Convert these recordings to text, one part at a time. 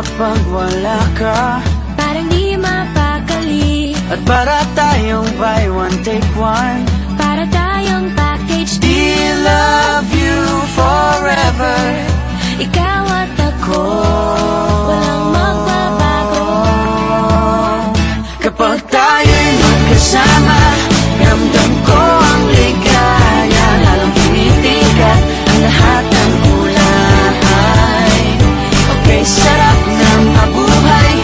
kapag wala ka, parang di mapakali. at para tayong buy one take one, Para tayong package we love you forever. Ikaw at ako, walang magbabago. Kapag tayo'y magkasama, ramdam ko ang ligaya. Lalong tumitingkat ang lahat ng kulay. Okay, sarap na mabuhay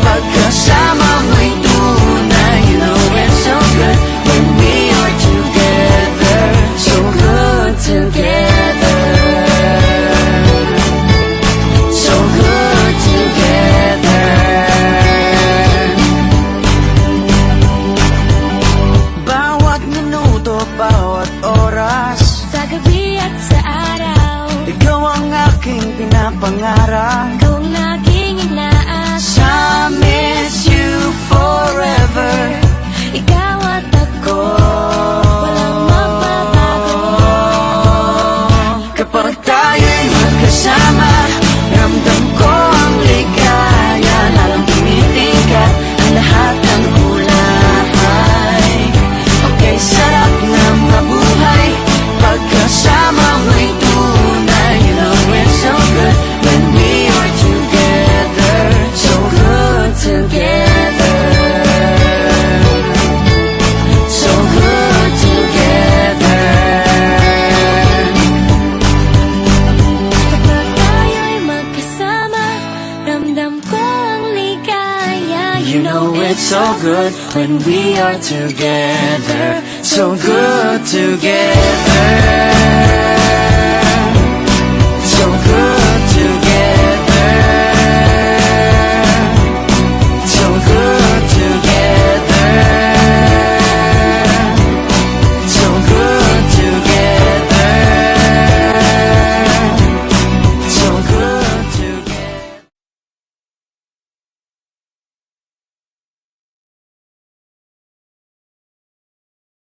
pagkasama mo'y tunay. You know it's so good when we are together. So good together. So good together. Bawat minuto, bawat oras, Sa gabi at sa araw, ikaw ang aking pinapangarap. ikaw ang aking inaas. I miss you forever. Ikaw at ako, walang magbabago. Kapag tayo'y magkasama, ramdam ko ang ligaya. Lalong tumitingkat ang lahat ng kulay. Okay, sarap na mabuhay pagkasama mo'y tunay. You know it's so good when we are together. So good together. So good together. Kapag tayo'y magkasama, ramdam ko ang ligaya. You know it's so good when we are together. So good together.